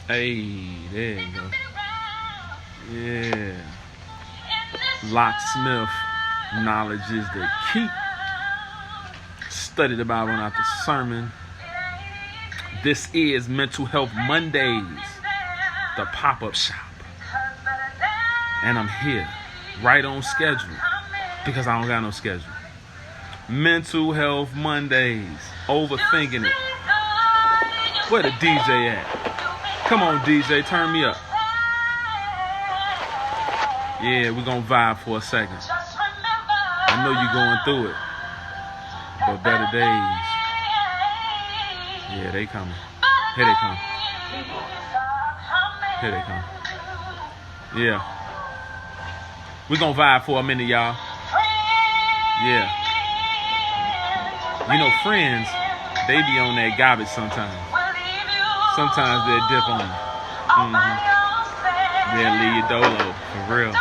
Hey, there you go. Yeah. LOCKSMIF. Knowledge is the key. Study the Bible, not the sermon. This is Mental Health Mondays, the pop-up shop. And I'm here, right on schedule, because I don't got no schedule. Mental Health Mondays, Overthinking It. Where the DJ at? Come on, DJ, turn me up. Yeah, we're gonna vibe for a second. I know you're going through it, but better days. Yeah, they coming. Here they come. Here they come. Yeah. We're gonna vibe for a minute, y'all. Yeah. You know, friends, they be on that garbage sometimes. Sometimes they'll dip on you. They'll leave you dolo, for real.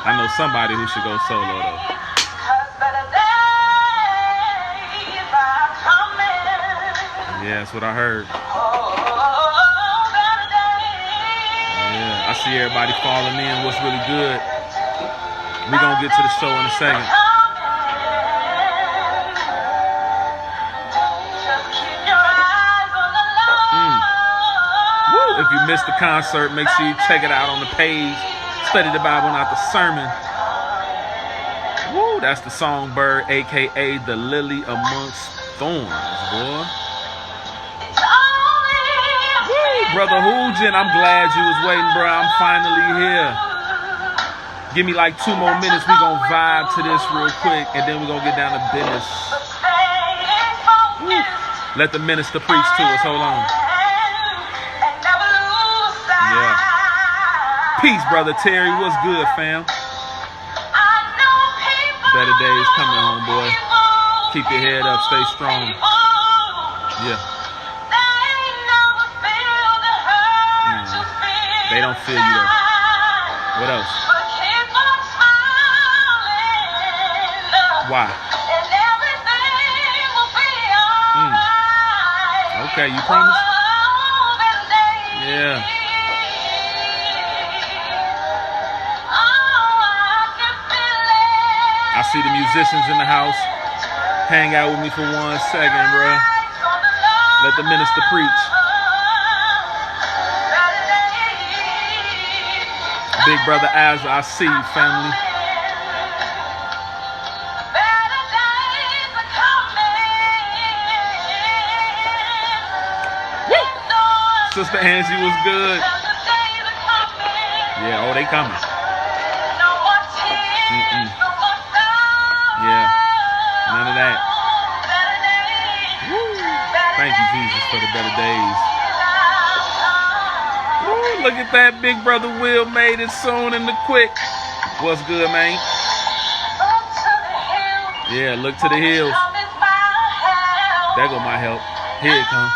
I know somebody who should go solo, though. Yeah, that's what I heard. Yeah, I see everybody falling in. What's really good? We're going to get to the show in a second. Woo! If you missed the concert, make sure you check it out on the page. Study the Bible, not the sermon. Woo! That's the songbird, a.k.a. the lily amongst thorns, boy. Brother Hoojin, I'm glad you was waiting, bro. I'm finally here. Give me like 2 more minutes. We're going to vibe to this real quick, and then we're going to get down to business. Woo. Let the minister preach to us. Hold on. Yeah. Peace, Brother Terry. What's good, fam? Better days coming, homeboy. Keep your head up. Stay strong. Yeah. They don't feel you though. What else? Why? Okay, you promise? Yeah. I see the musicians in the house. Hang out with me for 1 second, bro. Let the minister preach. Big brother Azza, I see you, family. Woo! Sister Angie was good. Yeah, oh, they coming. Yeah, none of that. Woo! Thank you, Jesus, for the better days. Ooh, look at that, big brother Will made it soon and the quick. What's good, man? Yeah, look to the hills. There go my help. Here it come.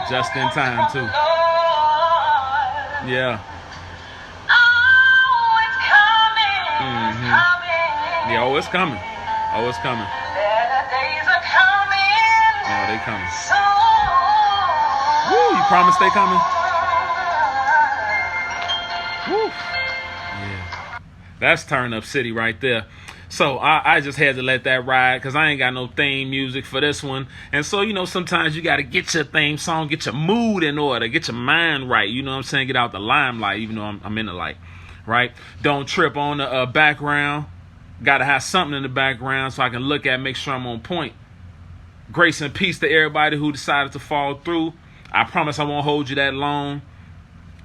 Just in time, too. Yeah. Yeah, oh, it's coming. Oh, it's coming. Oh, they coming. Woo, you promise they coming? Woo. Yeah. That's Turn Up City right there. So I just had to let that ride because I ain't got no theme music for this one. And so, you know, sometimes you got to get your theme song, get your mood in order, get your mind right. You know what I'm saying? Get out the limelight, even though I'm in the light, right? Don't trip on the background. Got to have something in the background so I can look at, make sure I'm on point. Grace and peace to everybody who decided to fall through. I promise I won't hold you that long.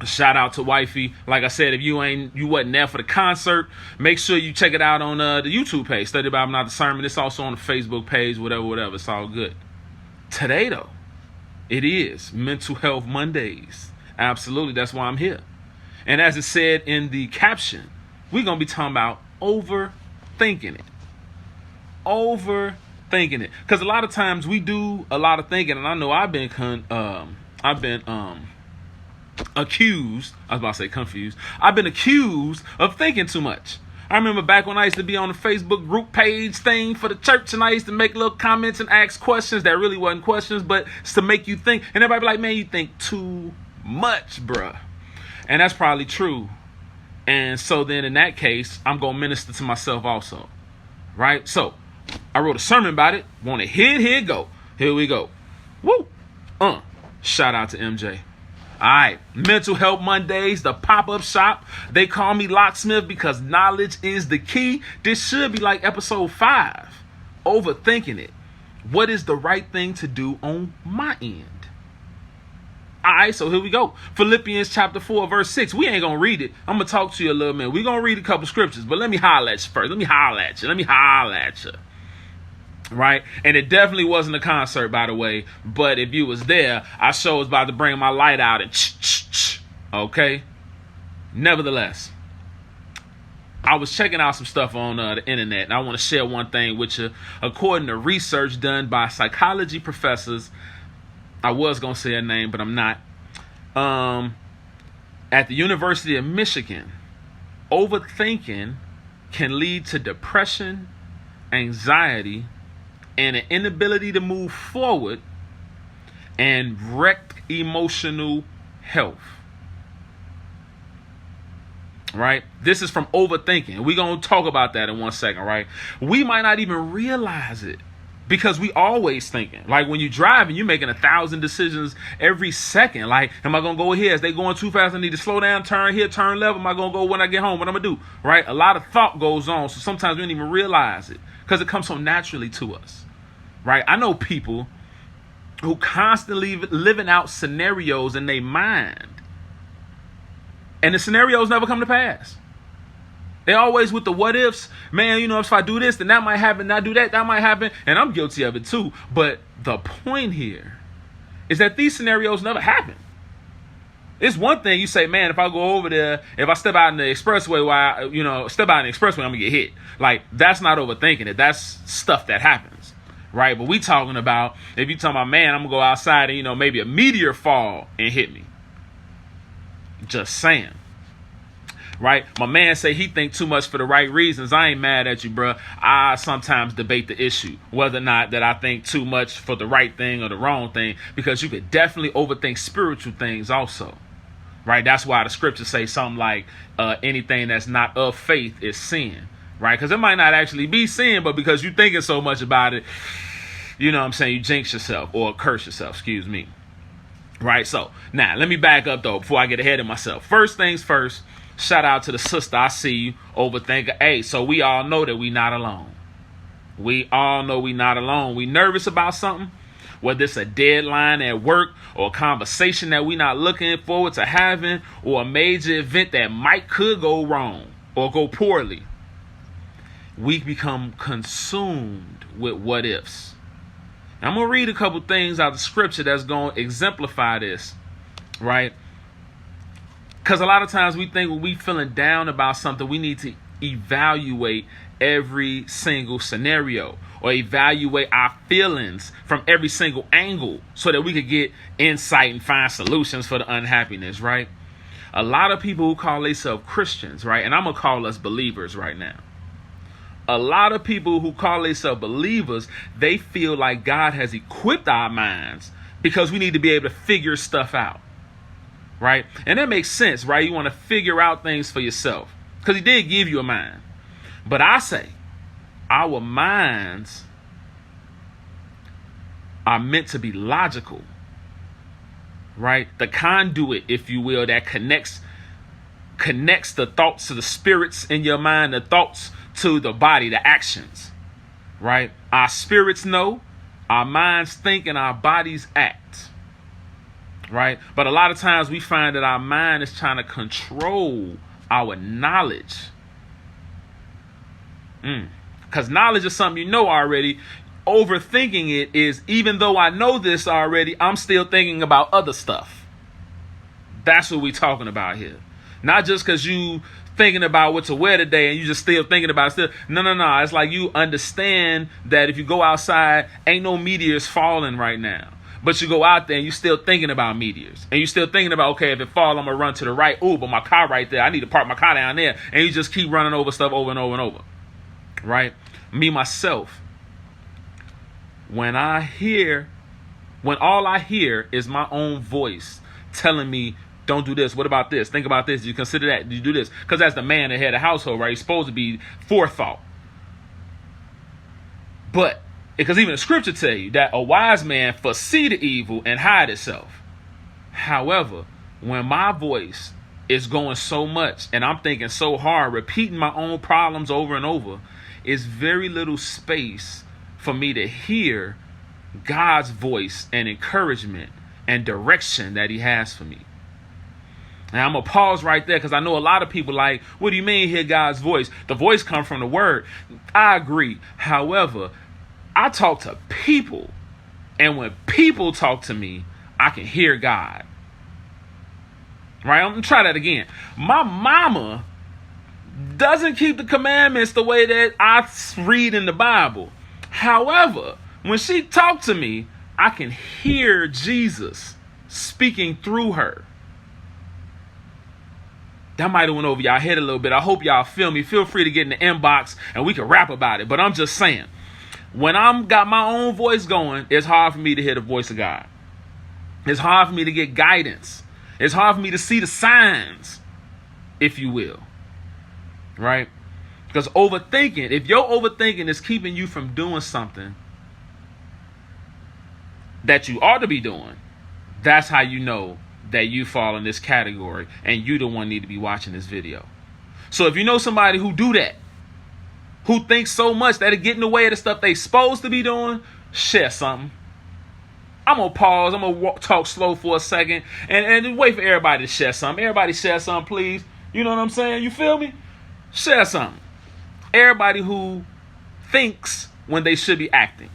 Shout out to Wifey. Like I said, if you wasn't there for the concert, make sure you check it out on the YouTube page. Study the Bible, not the sermon. It's also on the Facebook page, whatever. It's all good. Today, though, it is Mental Health Mondays. Absolutely, that's why I'm here. And as it said in the caption, we're going to be talking about overthinking it. Overthinking it. Because a lot of times we do a lot of thinking, and I know I've been accused. I was about to say confused. I've been accused of thinking too much. I remember back when I used to be on the Facebook group page thing for the church, and I used to make little comments and ask questions that really wasn't questions, but it's to make you think. And everybody be like, man, you think too much, bruh. And that's probably true. And so then in that case, I'm going to minister to myself also. Right? So I wrote a sermon about it. Want to hit? Here it go. Here we go. Woo. Shout out to MJ. All right, Mental Health Mondays, the pop-up shop. They call me LOCKSMIF because knowledge is the key. This should be like episode 5, Overthinking It. What is the right thing to do on my end? All right, so here we go. Philippians chapter 4, verse 6. We ain't going to read it. I'm going to talk to you a little bit. We're going to read a couple scriptures, but let me holler at you first. Let me holler at you. Right? And it definitely wasn't a concert, by the way. But if you was there, I sure was about to bring my light out and okay? Nevertheless, I was checking out some stuff on the internet, and I want to share one thing with you. According to research done by psychology professors, I was going to say a name, but I'm not, at the University of Michigan, overthinking can lead to depression, anxiety, and an inability to move forward, and wrecked emotional health. Right? This is from overthinking. We're going to talk about that in 1 second, right? We might not even realize it because we always thinking. Like when you're driving, you're making 1,000 decisions every second. Like, am I going to go here? Is they going too fast? I need to slow down, turn here, turn left. Am I going to go when I get home? What I'm going to do? Right? A lot of thought goes on. So sometimes we don't even realize it because it comes so naturally to us. Right? I know people who constantly living out scenarios in their mind, and the scenarios never come to pass. They're always with the what ifs. Man, if I do this, then that might happen. I do that, that might happen. And I'm guilty of it too. But the point here is that these scenarios never happen. It's one thing you say, man, if I go over there, if I step out in the expressway, step out in the expressway, I'm going to get hit. Like, that's not overthinking it. That's stuff that happens. Right? But we talking about, if you talking about, man, I'm going to go outside and, maybe a meteor fall and hit me. Just saying. Right? My man say he think too much for the right reasons. I ain't mad at you, bro. I sometimes debate the issue, whether or not that I think too much for the right thing or the wrong thing, because you could definitely overthink spiritual things also. Right? That's why the scriptures say something like anything that's not of faith is sin. Right? Because it might not actually be sin, but because you're thinking so much about it, you jinx yourself or curse yourself, excuse me. Right? So, now, let me back up, though, before I get ahead of myself. First things first, shout out to the sister. I see you, overthinker. Hey, so we all know that we not alone. We all know we not alone. We nervous about something, whether it's a deadline at work or a conversation that we not looking forward to having, or a major event that could go wrong or go poorly. We become consumed with what ifs. I'm going to read a couple things out of the scripture that's going to exemplify this, right? Because a lot of times we think when we feeling down about something, we need to evaluate every single scenario or evaluate our feelings from every single angle so that we could get insight and find solutions for the unhappiness, right? A lot of people who call themselves Christians, right? And I'm going to call us believers right now. A lot of people who call themselves believers, they feel like God has equipped our minds because we need to be able to figure stuff out, right? And that makes sense, right? You want to figure out things for yourself because he did give you a mind. But I say our minds are meant to be logical, right? The conduit, if you will, that connects the thoughts to the spirits in your mind, the thoughts to the body, the actions, right? Our spirits know, our minds think, and our bodies act, right? But a lot of times we find that our mind is trying to control our knowledge. Because knowledge is something you know already. Overthinking it is, even though I know this already, I'm still thinking about other stuff. That's what we're talking about here. Not just because you thinking about what to wear today and you just still thinking about it still. No. It's like you understand that if you go outside, ain't no meteors falling right now. But you go out there and you still thinking about meteors. And you still thinking about, okay, if it fall, I'm going to run to the right. Ooh, but my car right there. I need to park my car down there. And you just keep running over stuff over and over and over. Right? Me, myself, when all I hear is my own voice telling me, don't do this. What about this? Think about this. Do you consider that? Do you do this? Because as the man that head of the household, right, he's supposed to be forethought. But because even the scripture tell you that a wise man foresee the evil and hide itself. However, when my voice is going so much and I'm thinking so hard, repeating my own problems over and over, is very little space for me to hear God's voice and encouragement and direction that he has for me. Now, I'm going to pause right there because I know a lot of people like, what do you mean hear God's voice? The voice comes from the word. I agree. However, I talk to people, and when people talk to me, I can hear God. Right? I'm going to try that again. My mama doesn't keep the commandments the way that I read in the Bible. However, when she talked to me, I can hear Jesus speaking through her. That might have went over y'all head a little bit. I hope y'all feel me. Feel free to get in the inbox and we can rap about it. But I'm just saying, when I'm got my own voice going, it's hard for me to hear the voice of God. It's hard for me to get guidance. It's hard for me to see the signs, if you will. Right? Because overthinking, if your overthinking is keeping you from doing something that you ought to be doing, that's how you know that you fall in this category and you the one need to be watching this video. So if you know somebody who do that, who thinks so much that it get in the way of the stuff they supposed to be doing, share something. I'm going to pause. I'm going to talk slow for a second and wait for everybody to share something. Everybody share something, please. You know what I'm saying? You feel me? Share something. Everybody who thinks when they should be acting.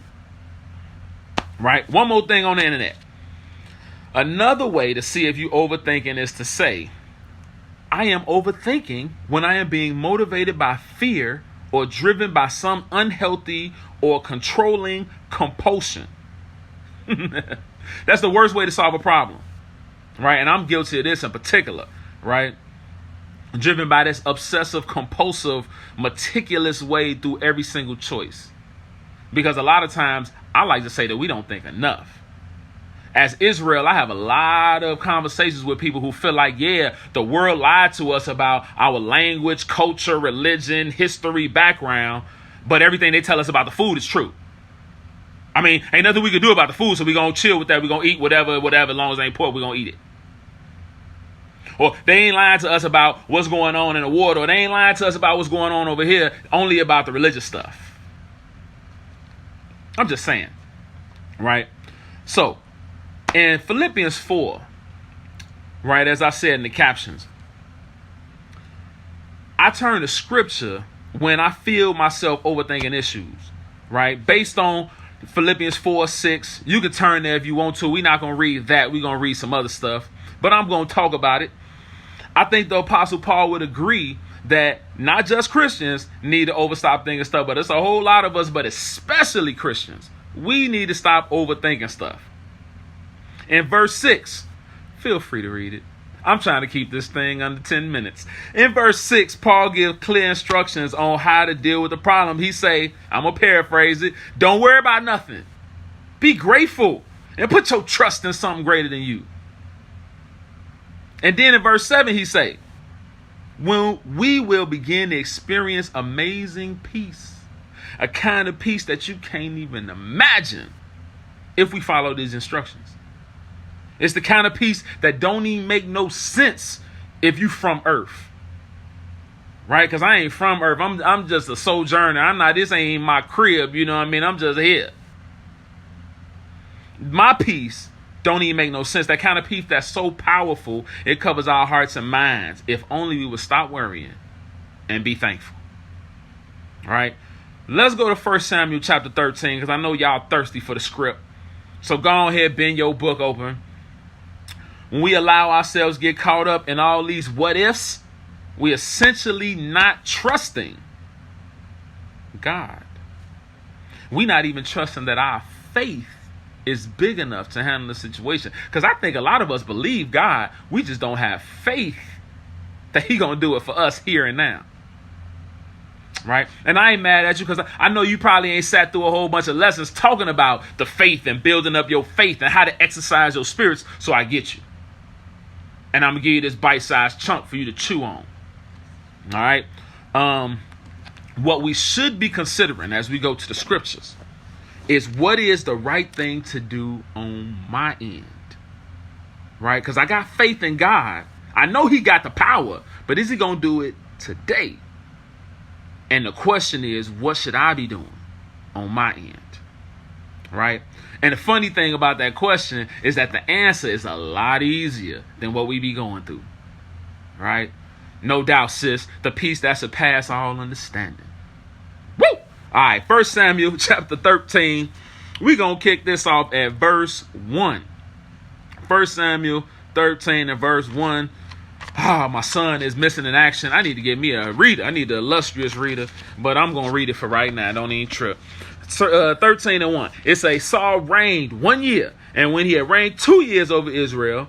Right? One more thing on the internet. Another way to see if you overthinking is to say, I am overthinking when I am being motivated by fear or driven by some unhealthy or controlling compulsion. That's the worst way to solve a problem. Right? And I'm guilty of this in particular. Right? Driven by this obsessive, compulsive, meticulous way through every single choice. Because a lot of times, I like to say that we don't think enough. As Israel, I have a lot of conversations with people who feel like, yeah, the world lied to us about our language, culture, religion, history, background, but everything they tell us about the food is true. I mean, ain't nothing we can do about the food, so we're going to chill with that. We're going to eat whatever, as long as it ain't pork, we're going to eat it. Or they ain't lying to us about what's going on in the water, or they ain't lying to us about what's going on over here, only about the religious stuff. I'm just saying, right? So, in Philippians 4, right, as I said in the captions, I turn to scripture when I feel myself overthinking issues, right? Based on Philippians 4:6, you can turn there if you want to. We're not going to read that. We're going to read some other stuff, but I'm going to talk about it. I think the Apostle Paul would agree that not just Christians need to overstop thinking stuff, but it's a whole lot of us, but especially Christians. We need to stop overthinking stuff. In verse 6, feel free to read it. I'm trying to keep this thing under 10 minutes. In verse 6, Paul gives clear instructions on how to deal with the problem. He say, I'm going to paraphrase it, don't worry about nothing. Be grateful and put your trust in something greater than you. And then in verse 7, he say, when we will begin to experience amazing peace, a kind of peace that you can't even imagine if we follow these instructions. It's the kind of peace that don't even make no sense if you from earth. Right? Because I ain't from earth. I'm just a sojourner. This ain't my crib. You know what I mean? I'm just here. My peace don't even make no sense. That kind of peace that's so powerful, it covers our hearts and minds. If only we would stop worrying and be thankful. All right? Let's go to 1 Samuel chapter 13, because I know y'all thirsty for the script. So go ahead, bend your book open. When we allow ourselves to get caught up in all these what ifs, we essentially not trusting God. We're not even trusting that our faith is big enough to handle the situation. Because I think a lot of us believe God. We just don't have faith that he going to do it for us here and now. Right? And I ain't mad at you because I know you probably ain't sat through a whole bunch of lessons talking about the faith and building up your faith and how to exercise your spirits. So I get you. And I'm going to give you this bite-sized chunk for you to chew on. All right? What we should be considering as we go to the scriptures is what is the right thing to do on my end. Right? Because I got faith in God. I know he got the power, but is he going to do it today? And the question is, what should I be doing on my end? Right? And the funny thing about that question is that the answer is a lot easier than what we be going through. Right? No doubt, sis. The peace that surpasses all understanding. Woo! All right. 1 Samuel chapter 13. We're going to kick this off at verse 1. 1 Samuel 13 and verse 1. My son is missing in action. I need to get me a reader. I need the illustrious reader, but I'm going to read it for right now. Don't even trip. 13 and 1. It says, Saul reigned 1 year, and when he had reigned 2 years over Israel,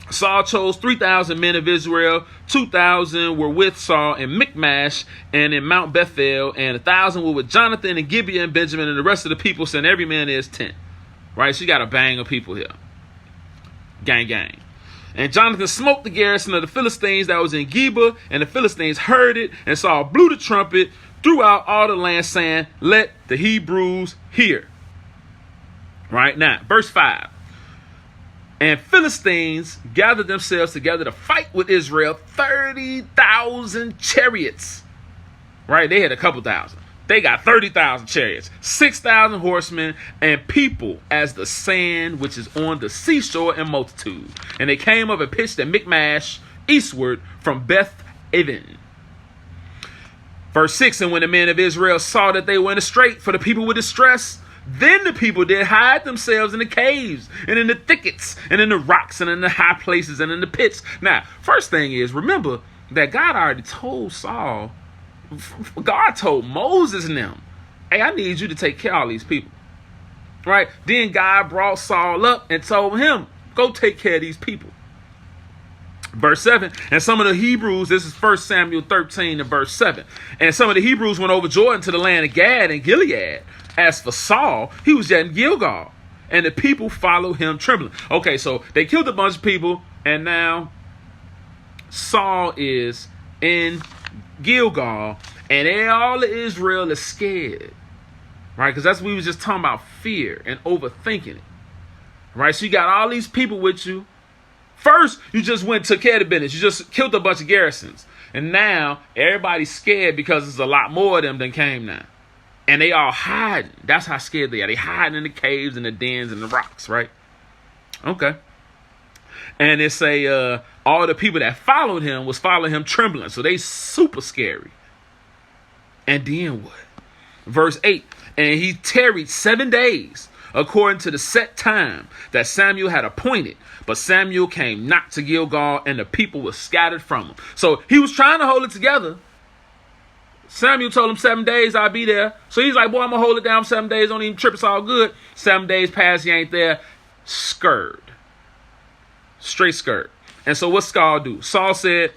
Saul chose 3,000 men of Israel. 2,000 were with Saul in Michmash and in Mount Bethel, and 1,000 were with Jonathan and Gibeah and Benjamin, and the rest of the people sent every man his tent. Right? So you got a bang of people here. Gang, gang. And Jonathan smote the garrison of the Philistines that was in Geba, and the Philistines heard it, and Saul blew the trumpet throughout all the land, saying, let the Hebrews hear. Right now, verse 5. And Philistines gathered themselves together to fight with Israel, 30,000 chariots. Right, they had a couple thousand. They got 30,000 chariots, 6,000 horsemen, and people as the sand which is on the seashore in multitude. And they came up and pitched at Michmash eastward from Beth Aven. Verse 6, and when the men of Israel saw that they were in a strait, for the people were distressed, then the people did hide themselves in the caves and in the thickets and in the rocks and in the high places and in the pits. Now, first thing is, remember that God already told Saul, God told Moses and them, hey, I need you to take care of all these people. Right? Then God brought Saul up and told him, go take care of these people. Verse 7, and some of the Hebrews, this is 1 Samuel 13 and verse 7. And some of the Hebrews went over Jordan to the land of Gad and Gilead. As for Saul, he was yet in Gilgal, and the people followed him trembling. Okay, so they killed a bunch of people, and now Saul is in Gilgal, and all of Israel is scared, right? Because that's what we was just talking about, fear and overthinking it, right? So you got all these people with you. First, you just went to took care of the business. You just killed a bunch of garrisons, and now everybody's scared because there's a lot more of them than came now, and they all hiding. That's how scared they are. They hiding in the caves and the dens and the rocks, right? Okay. And it say all the people that followed him was following him trembling. So they super scary. And then what? Verse 8. And he tarried 7 days according to the set time that Samuel had appointed. But Samuel came not to Gilgal, and the people were scattered from him. So he was trying to hold it together. Samuel told him 7 days I'll be there. So he's like, boy, I'm going to hold it down 7 days. Don't even trip. It's all good. 7 days pass. He ain't there. Scared. Straight skirt. And so what Saul do? Saul said,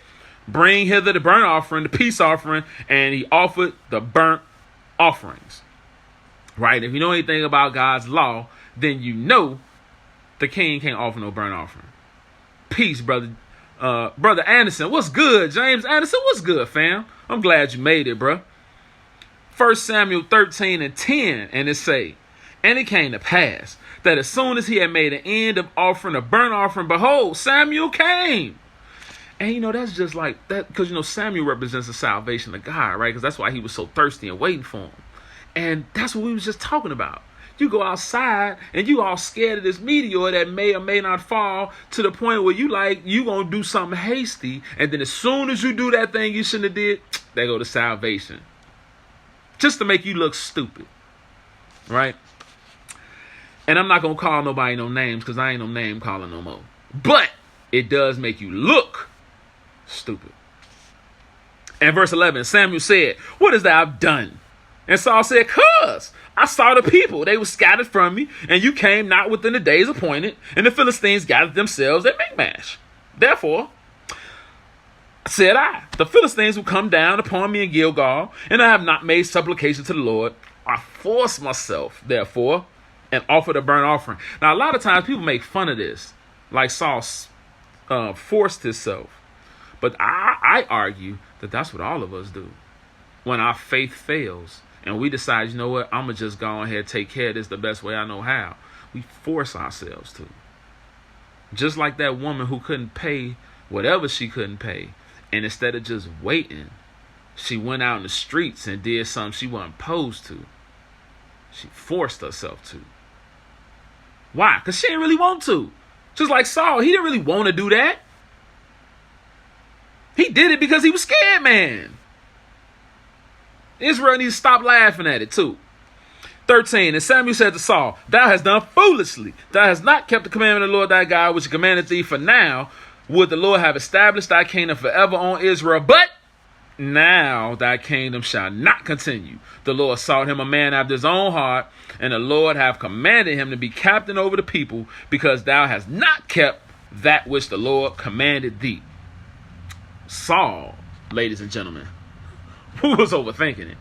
bring hither the burnt offering, the peace offering, and he offered the burnt offerings. Right? If you know anything about God's law, then you know the king can't offer no burnt offering. Peace, brother. Brother Anderson, what's good? James Anderson, what's good, fam? I'm glad you made it, bro. 1 Samuel 13 and 10, and it say, and it came to pass that as soon as he had made an end of offering a burnt offering, behold, Samuel came. And, you know, that's just like that because, you know, Samuel represents the salvation of God, right? Because that's why he was so thirsty and waiting for him. And that's what we was just talking about. You go outside and you all scared of this meteor that may or may not fall to the point where you going to do something hasty. And then as soon as you do that thing you shouldn't have did, there go to salvation. Just to make you look stupid, right? And I'm not going to call nobody no names because I ain't no name calling no more. But it does make you look stupid. And verse 11, Samuel said, what hast thou done? And Saul said, cuz I saw the people. They were scattered from me, and you came not within the days appointed, and the Philistines gathered themselves at Michmash. Therefore, said I, the Philistines will come down upon me in Gilgal, and I have not made supplication to the Lord. I forced myself, therefore, and offered a burnt offering. Now, a lot of times people make fun of this, like Saul forced himself. But I argue that that's what all of us do. When our faith fails, and we decide, you know what, I'm going to just go ahead and take care of this the best way I know how. We force ourselves to. Just like that woman who couldn't pay whatever she couldn't pay. And instead of just waiting, she went out in the streets and did something she wasn't supposed to. She forced herself to. Why? Because she didn't really want to. Just like Saul, he didn't really want to do that. He did it because he was scared, man. Israel needs to stop laughing at it too. 13, and Samuel said to Saul, thou hast done foolishly. Thou hast not kept the commandment of the Lord thy God, which he commanded thee. For now would the Lord have established thy kingdom forever on Israel. But now thy kingdom shall not continue. The Lord sought him a man after his own heart, and the Lord have commanded him to be captain over the people, because thou hast not kept that which the Lord commanded thee. Saul, ladies and gentlemen, who was overthinking it.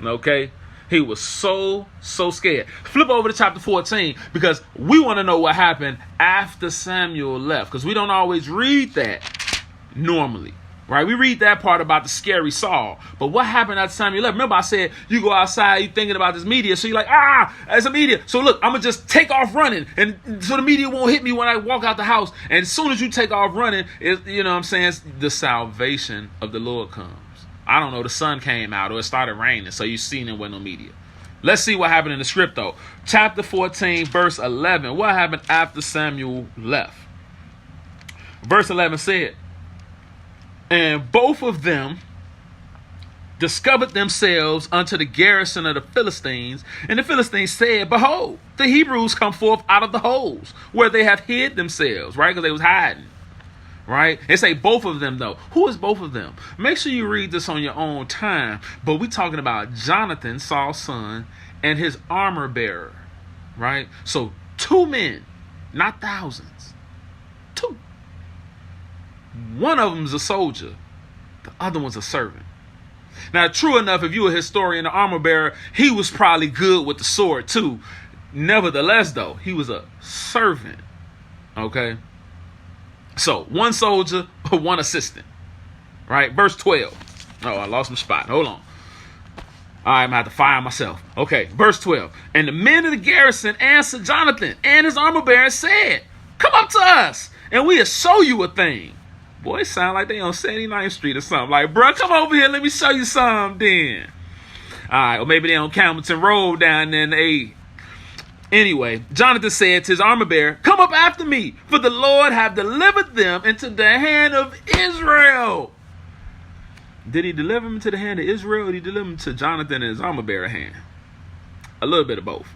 Okay? He was so scared. Flip over to chapter 14, because we want to know what happened after Samuel left, because we don't always read that normally. Right? We read that part about the scary Saul. But what happened after Samuel left? Remember I said, you go outside, you thinking about this media. So you're like, it's a media. So look, I'm going to just take off running. And so the media won't hit me when I walk out the house. And as soon as you take off running, you know what I'm saying, the salvation of the Lord comes. I don't know, the sun came out or it started raining. So you seen it with no media. Let's see what happened in the script though. Chapter 14, verse 11. What happened after Samuel left? Verse 11 said, and both of them discovered themselves unto the garrison of the Philistines. And the Philistines said, behold, the Hebrews come forth out of the holes where they have hid themselves, right? Because they was hiding, right? They say both of them, though. Who is both of them? Make sure you read this on your own time. But we're talking about Jonathan, Saul's son, and his armor bearer, right? So 2 men, not thousands. 2. One of them is a soldier. The other one's a servant. Now, true enough, if you're a historian, the armor bearer, he was probably good with the sword too. Nevertheless, though, he was a servant. Okay? So, 1 soldier, 1 assistant. Right? Verse 12. Oh, I lost my spot. Hold on. All right, I'm going to have to fire myself. Okay, verse 12. And the men of the garrison answered Jonathan and his armor bearer and said, come up to us, and we'll show you a thing. Boy, it sound like they on 79th Street or something. Like, bro, come over here. Let me show you something then. All right, or maybe they on Campbellton Road down there in the A. Anyway, Jonathan said to his armor bearer, come up after me, for the Lord have delivered them into the hand of Israel. Did he deliver them into the hand of Israel, or did he deliver them to Jonathan and his armor bearer hand? A little bit of both.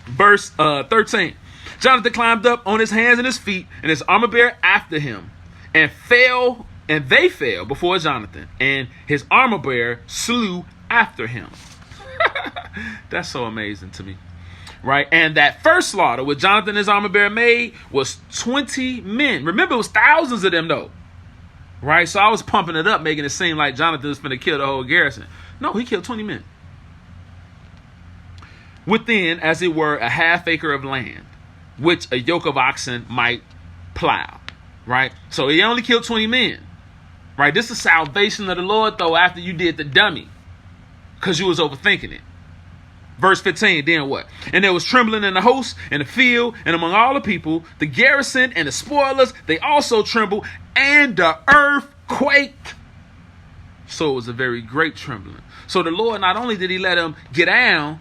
Verse 13. Jonathan climbed up on his hands and his feet, and his armor bearer after him. And they fell before Jonathan, and his armor bearer slew after him. That's so amazing to me. Right? And that first slaughter which Jonathan and his armor bearer made was 20 men. Remember, it was thousands of them though. Right? So I was pumping it up, making it seem like Jonathan was going to kill the whole garrison. No, he killed 20 men. Within, as it were, a half acre of land, which a yoke of oxen might plow. Right? So he only killed 20 men. Right? This is salvation of the Lord, though, after you did the dummy. Because you was overthinking it. Verse 15, then what? And there was trembling in the host, in the field, and among all the people, the garrison and the spoilers, they also trembled, and the earth quaked. So it was a very great trembling. So the Lord, not only did he let them get down,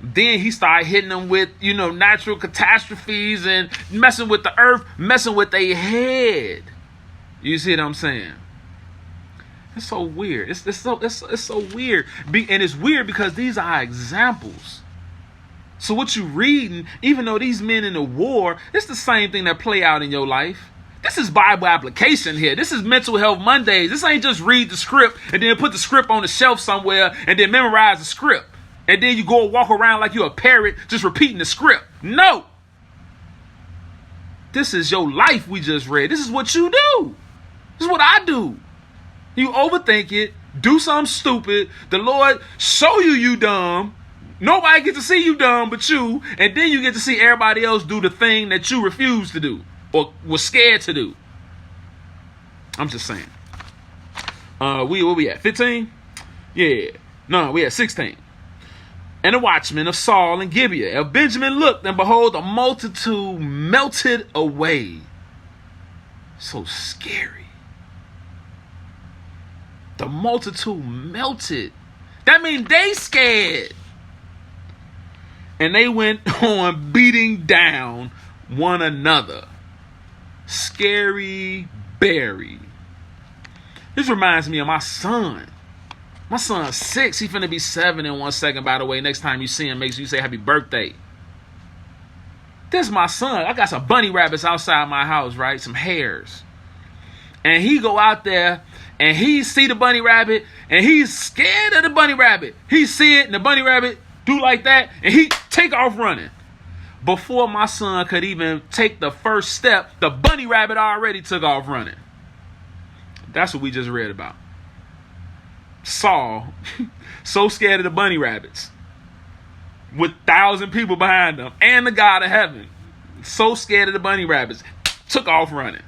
then he started hitting them with, natural catastrophes and messing with the earth, messing with their head. You see what I'm saying? It's so weird. It's so weird. And it's weird because these are examples. So what you reading, even though these men in the war, it's the same thing that play out in your life. This is Bible application here. This is Mental Health Mondays. This ain't just read the script and then put the script on the shelf somewhere and then memorize the script. and then you go and walk around like you're a parrot just repeating the script. No. This is your life we just read. This is what you do. This is what I do. You overthink it, do something stupid. The Lord show you dumb. Nobody gets to see you dumb but you. And then you get to see everybody else do the thing that you refused to do or was scared to do. I'm just saying. Where we at? 15? Yeah. No, we at 16. And the watchmen of Saul and Gibeah of Benjamin looked, and behold, the multitude melted away. So scary. The multitude melted. That means they scared. And they went on beating down one another. Scary Barry. This reminds me of my son. My son's 6. He's finna be 7 in 1 second, by the way. Next time you see him, make sure you say happy birthday. This is my son. I got some bunny rabbits outside my house, right? Some hares. And he go out there and he see the bunny rabbit and he's scared of the bunny rabbit. He see it and the bunny rabbit do like that and he take off running. Before my son could even take the first step, the bunny rabbit already took off running. That's what we just read about. Saul, so scared of the bunny rabbits, with 1,000 people behind them, and the God of heaven, so scared of the bunny rabbits, took off running.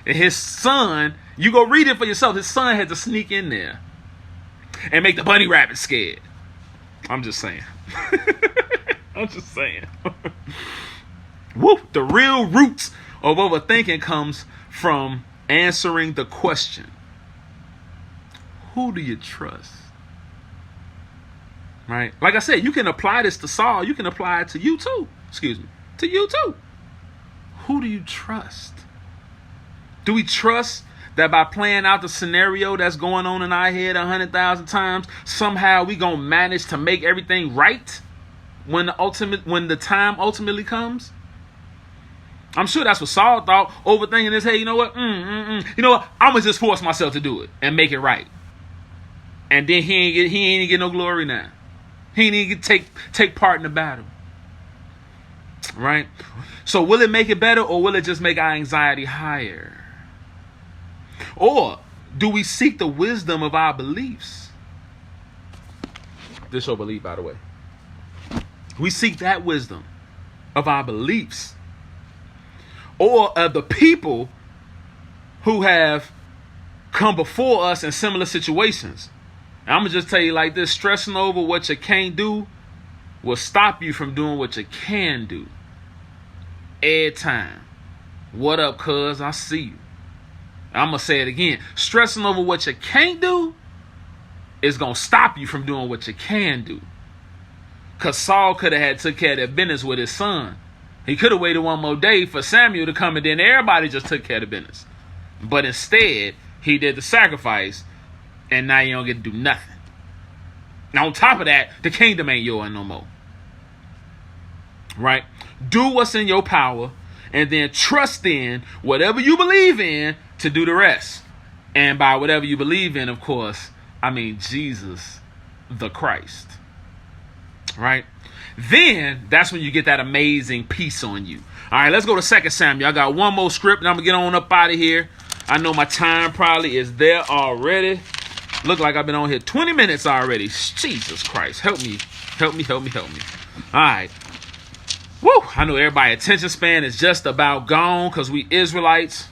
And his son, you go read it for yourself, his son had to sneak in there and make the bunny rabbit scared. I'm just saying. I'm just saying. Whoop, the real roots of overthinking comes from answering the question, who do you trust? Right? Like I said, you can apply this to Saul. You can apply it to you too. Excuse me. To you too. Who do you trust? Do we trust that by playing out the scenario that's going on in our head 100,000 times, somehow we gonna manage to make everything right when the time ultimately comes? I'm sure that's what Saul thought, overthinking his head. You know what? You know what? I'm gonna just force myself to do it and make it right. And then he ain't get no glory now. He ain't even take part in the battle. Right? So will it make it better, or will it just make our anxiety higher? Or do we seek the wisdom of our beliefs? This your belief, by the way. We seek that wisdom of our beliefs, or of the people who have come before us in similar situations. I'm going to just tell you like this, stressing over what you can't do will stop you from doing what you can do. Every time. What up, cuz? I see you. I'm going to say it again. Stressing over what you can't do is going to stop you from doing what you can do. Because Saul could have had took care of that business with his son. He could have waited one more day for Samuel to come, and then everybody just took care of the business. But instead, he did the sacrifice, and now you don't get to do nothing. Now on top of that, the kingdom ain't yours no more. Right? Do what's in your power, and then trust in whatever you believe in to do the rest. And by whatever you believe in, of course, I mean Jesus the Christ. Right? Then that's when you get that amazing peace on you. All right, let's go to 2 Samuel. I got one more script, and I'm going to get on up out of here. I know my time probably is there already. Look like I've been on here 20 minutes already. Jesus Christ. Help me. Help me. All right. Woo. I know everybody's attention span is just about gone because we Israelites.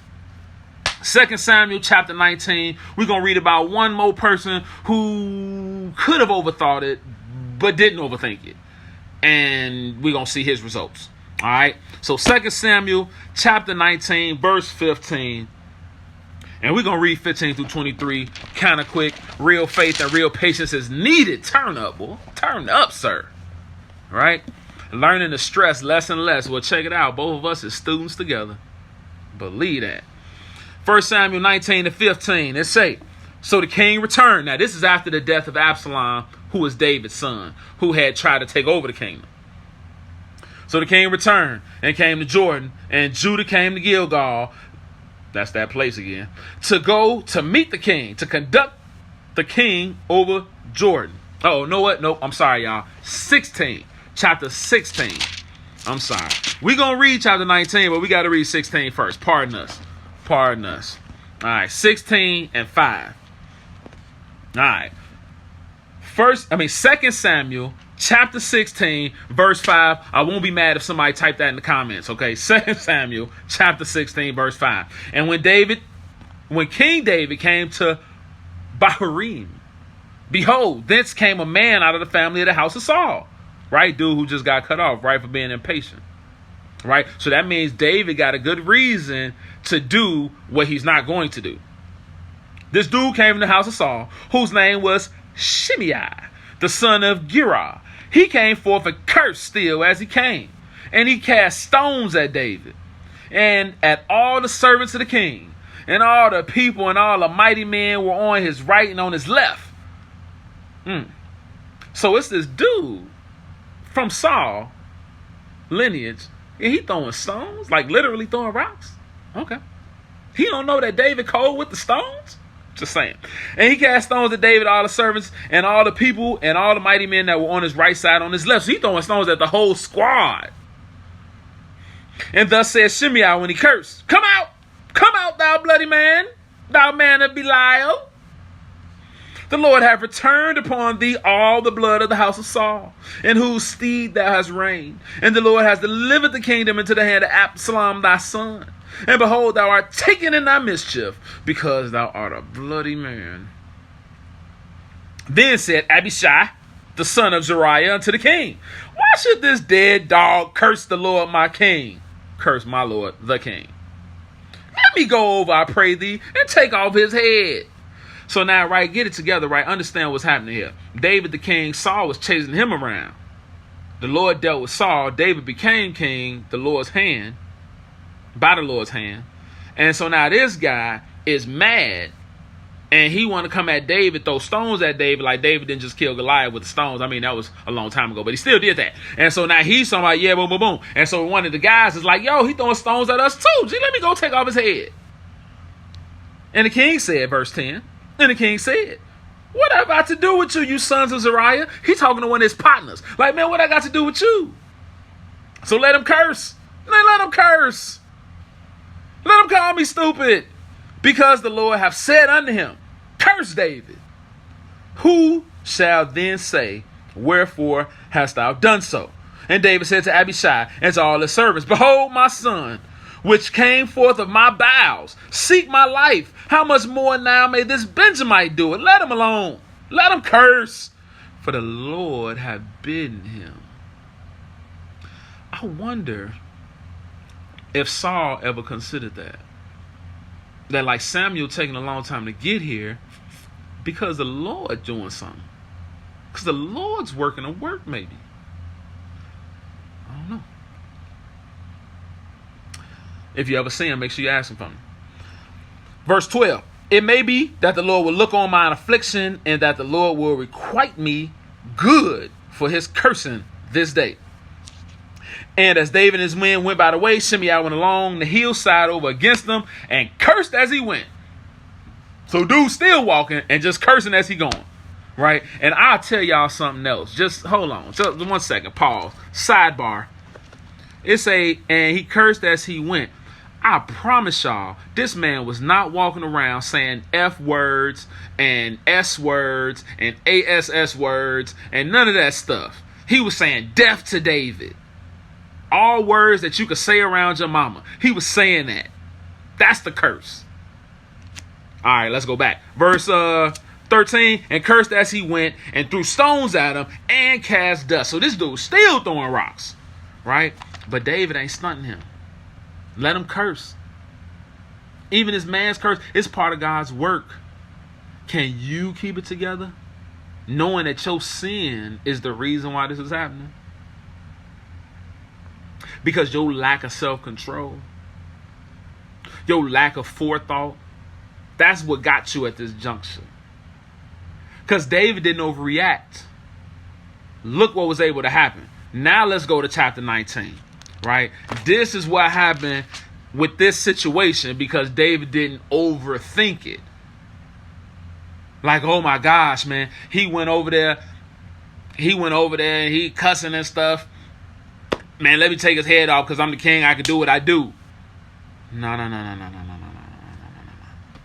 2 Samuel chapter 19. We're going to read about one more person who could have overthought it, but didn't overthink it. And we're going to see his results. All right. So 2 Samuel chapter 19, verse 15. And we're going to read 15 through 23 kind of quick. Real faith and real patience is needed. Turn up, boy. Turn up, sir. All right? Learning to stress less and less. Well, check it out. Both of us as students together. Believe that. 1 Samuel 19 to 15. It say, so the king returned. Now, this is after the death of Absalom, who was David's son, who had tried to take over the kingdom. So the king returned and came to Jordan, and Judah came to Gilgal. That's that place again. To go to meet the king, to conduct the king over Jordan. Oh, know what? Nope. I'm sorry, y'all. 16. Chapter 16. I'm sorry. We're going to read chapter 19, but we got to read 16 first. Pardon us. Pardon us. All right. 16 and 5. All right. 2 Samuel chapter 16, verse 5. I won't be mad if somebody type that in the comments. Okay. 2 Samuel chapter 16, verse 5. And when King David came to Bahurim, behold, thence came a man out of the family of the house of Saul. Right? Dude who just got cut off, right? For being impatient. Right? So that means David got a good reason to do what he's not going to do. This dude came from the house of Saul, whose name was Shimei, the son of Gera. He came forth and cursed still as he came. And he cast stones at David and at all the servants of the king. And all the people and all the mighty men were on his right and on his left. So it's this dude from Saul lineage, and he throwing stones, like literally throwing rocks. Okay. He don't know that David cold with the stones? Just saying. And he cast stones at David, all the servants, and all the people, and all the mighty men that were on his right side, on his left. So he throwing stones at the whole squad. And thus said Shimei when he cursed, Come out, thou bloody man, thou man of Belial. The Lord hath returned upon thee all the blood of the house of Saul, in whose stead thou hast reigned. And the Lord has delivered the kingdom into the hand of Absalom thy son. And behold, thou art taken in thy mischief, because thou art a bloody man. Then said Abishai, the son of Zeruiah, unto the king, Why should this dead dog curse the Lord my king? Curse my Lord the king. Let me go over, I pray thee, and take off his head. So now, right, get it together, right? Understand what's happening here. David the king, Saul was chasing him around. The Lord dealt with Saul. David became king, by the Lord's hand. And so now this guy is mad, and he want to come at David, throw stones at David, like David didn't just kill Goliath with the stones. I mean, that was a long time ago, but he still did that. And so now he's talking about, yeah, boom, boom, boom. And so one of the guys is like, yo, he throwing stones at us too. Gee, let me go take off his head. And the king said, verse 10, and the king said, What have I to do with you, you sons of Zeruiah? He talking to one of his partners. Like, man, what I got to do with you? So let him curse. Let him curse. Let him call me stupid. Because the Lord hath said unto him, Curse David. Who shall then say, Wherefore hast thou done so? And David said to Abishai and to all his servants, Behold, my son, which came forth of my bowels, seek my life. How much more now may this Benjamite do it? Let him alone. Let him curse. For the Lord hath bidden him. I wonder if Saul ever considered that. That like Samuel taking a long time to get here because the Lord doing something. Because the Lord's working a work maybe. I don't know. If you ever see him, make sure you ask him for me. Verse 12. It may be that the Lord will look on mine affliction, and that the Lord will requite me good for his cursing this day. And as David and his men went by the way, Shimei went along the hillside over against them and cursed as he went. So dude's still walking and just cursing as he going. Right? And I'll tell y'all something else. Just hold on. Just 1 second. Pause. Sidebar. And he cursed as he went. I promise y'all, this man was not walking around saying F words and S words and ASS words and none of that stuff. He was saying death to David. All words that you could say around your mama. He was saying that. That's the curse. All right, let's go back. Verse 13, and cursed as he went and threw stones at him and cast dust. So this dude's still throwing rocks, right? But David ain't stunting him. Let him curse. Even his man's curse is part of God's work. Can you keep it together? Knowing that your sin is the reason why this is happening? Because your lack of self-control, your lack of forethought, that's what got you at this junction. Because David didn't overreact. Look what was able to happen. Now let's go to chapter 19. Right? This is what happened with this situation because David didn't overthink it. Like, oh my gosh, man. He went over there he went over there and he cussing and stuff. Man, let me take his head off because I'm the king. I can do what I do. No.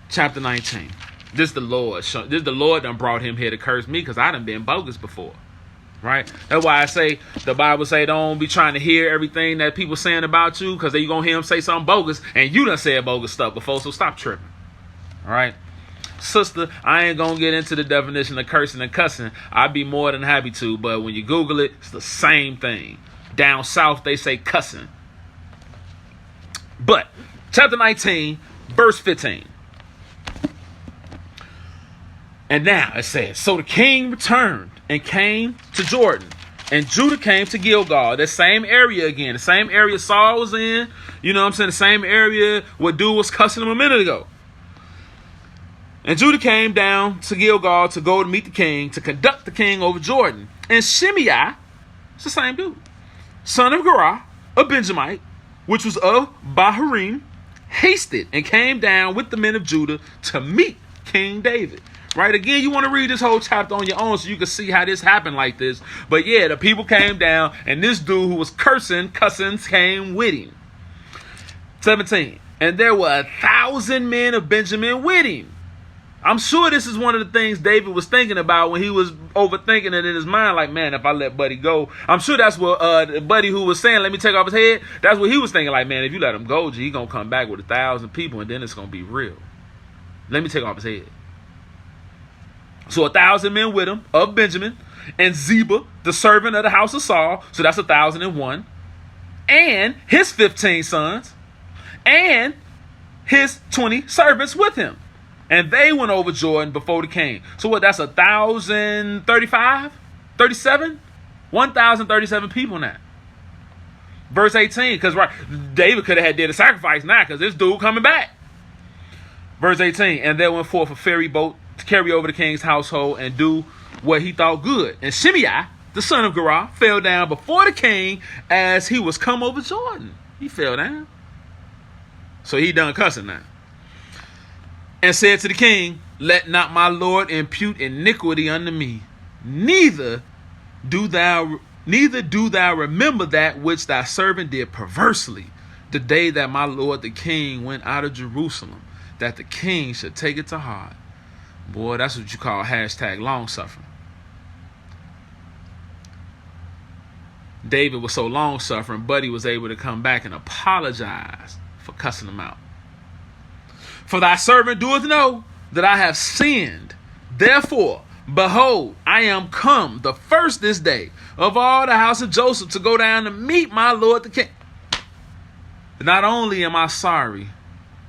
Chapter 19. This the Lord. This the Lord done brought him here to curse me because I done been bogus before. Right? That's why I say the Bible say don't be trying to hear everything that people saying about you because then you're going to hear them say something bogus and you done said bogus stuff before, so stop tripping. All right? Sister, I ain't going to get into the definition of cursing and cussing. I'd be more than happy to, but when you Google it, it's the same thing. Down south, they say cussing. But, chapter 19, verse 15. And now it says, so the king returned and came to Jordan, and Judah came to Gilgal, that same area again, the same area Saul was in, you know what I'm saying, the same area where dude was cussing him a minute ago. And Judah came down to Gilgal to go to meet the king, to conduct the king over Jordan. And Shimei, it's the same dude, son of Gera, a Benjamite, which was of Bahurim, hasted and came down with the men of Judah to meet King David. Right? Again, you want to read this whole chapter on your own so you can see how this happened like this. But yeah, the people came down and this dude who was cussing came with him. 17. And there were 1,000 men of Benjamin with him. I'm sure this is one of the things David was thinking about when he was overthinking it in his mind. Like, man, if I let Buddy go. I'm sure that's what Buddy who was saying, let me take off his head. That's what he was thinking. Like, man, if you let him go, he's going to come back with 1,000 people and then it's going to be real. Let me take off his head. So 1,000 men with him of Benjamin, and Ziba, the servant of the house of Saul. So that's 1,001. And his 15 sons, and his 20 servants with him. And they went over Jordan before the king. So what, that's 1,035? 37? 1,037 people now. Verse 18, because right, David could have had did a sacrifice now, because this dude coming back. Verse 18, and there went forth a ferry boat to carry over the king's household and do what he thought good. And Shimei, the son of Gera, fell down before the king as he was come over Jordan. He fell down. So he done cussing now. And said to the king, let not my lord impute iniquity unto me, neither do thou remember that which thy servant did perversely the day that my lord the king went out of Jerusalem, that the king should take it to heart. Boy, that's what you call hashtag long suffering. David was so long suffering, Buddy was able to come back and apologize for cussing him out. For thy servant doeth know that I have sinned. Therefore, behold, I am come the first this day of all the house of Joseph to go down to meet my lord the king. Not only am I sorry,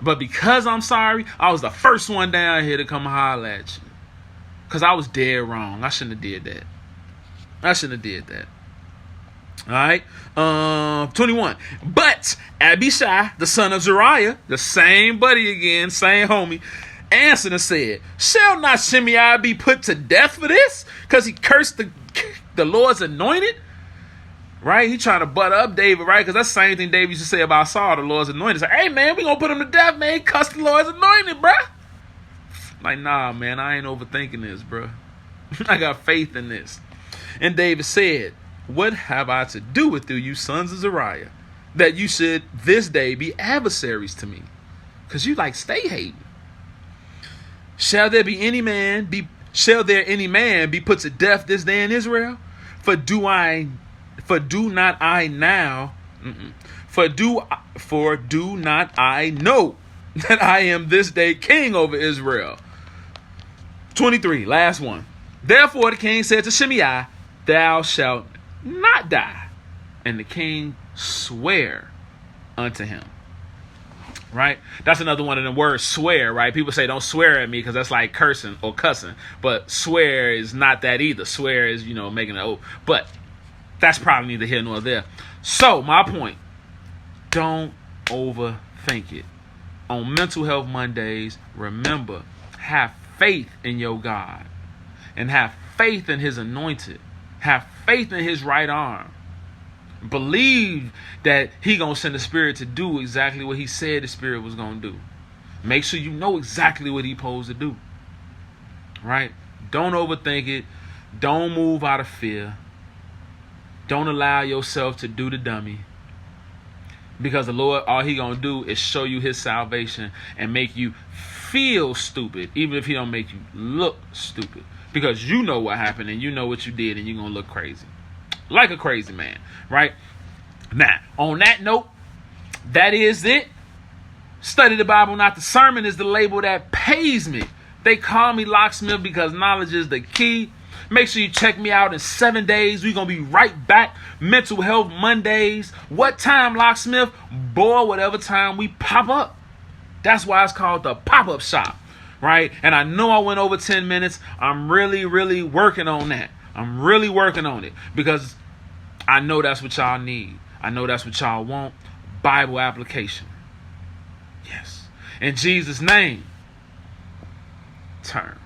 but because I'm sorry, I was the first one down here to come holler at you. Because I was dead wrong. I shouldn't have did that. All right. 21. But Abishai, the son of Zeruiah, the same buddy again, same homie, answered and said, shall not Shimei be put to death for this? Because he cursed the Lord's anointed? Right? He trying to butt up David, right? Because that's the same thing David used to say about Saul, the Lord's anointed. Say, hey, man, we going to put him to death, man. He cussed the Lord's anointed, bruh. Like, nah, man, I ain't overthinking this, bruh. I got faith in this. And David said, what have I to do with you, you sons of Zeruiah, that you should this day be adversaries to me? Because you like stay hating. Shall there any man be put to death this day in Israel? For do not I know that I am this day king over Israel? 23, last one. Therefore the king said to Shimei, thou shalt not die. And the king sware unto him. Right? That's another one of the words, swear, right? People say don't swear at me because that's like cursing or cussing. But swear is not that either. Swear is, making an oath. But that's probably neither here nor there. So, my point, don't overthink it. On Mental Health Mondays, remember, have faith in your God. And have faith in his anointed. Have faith in his right arm. Believe that he going to send the Spirit to do exactly what he said the Spirit was going to do. Make sure you know exactly what he supposed to do. Right? Don't overthink it. Don't move out of fear. Don't allow yourself to do the dummy. Because the Lord, all he going to do is show you his salvation and make you feel stupid, even if he don't make you look stupid. Because you know what happened and you know what you did and you're going to look crazy. Like a crazy man, right? Now, on that note, that is it. Study the Bible, not the sermon, is the label that pays me. They call me Locksmith because knowledge is the key. Make sure you check me out in 7 days. We're going to be right back. Mental Health Mondays. What time, Locksmith? Boy, whatever time we pop up. That's why it's called the pop-up shop, right? And I know I went over 10 minutes. I'm really, really working on that. I'm really working on it because I know that's what y'all need. I know that's what y'all want. Bible application. Yes. In Jesus' name, turn.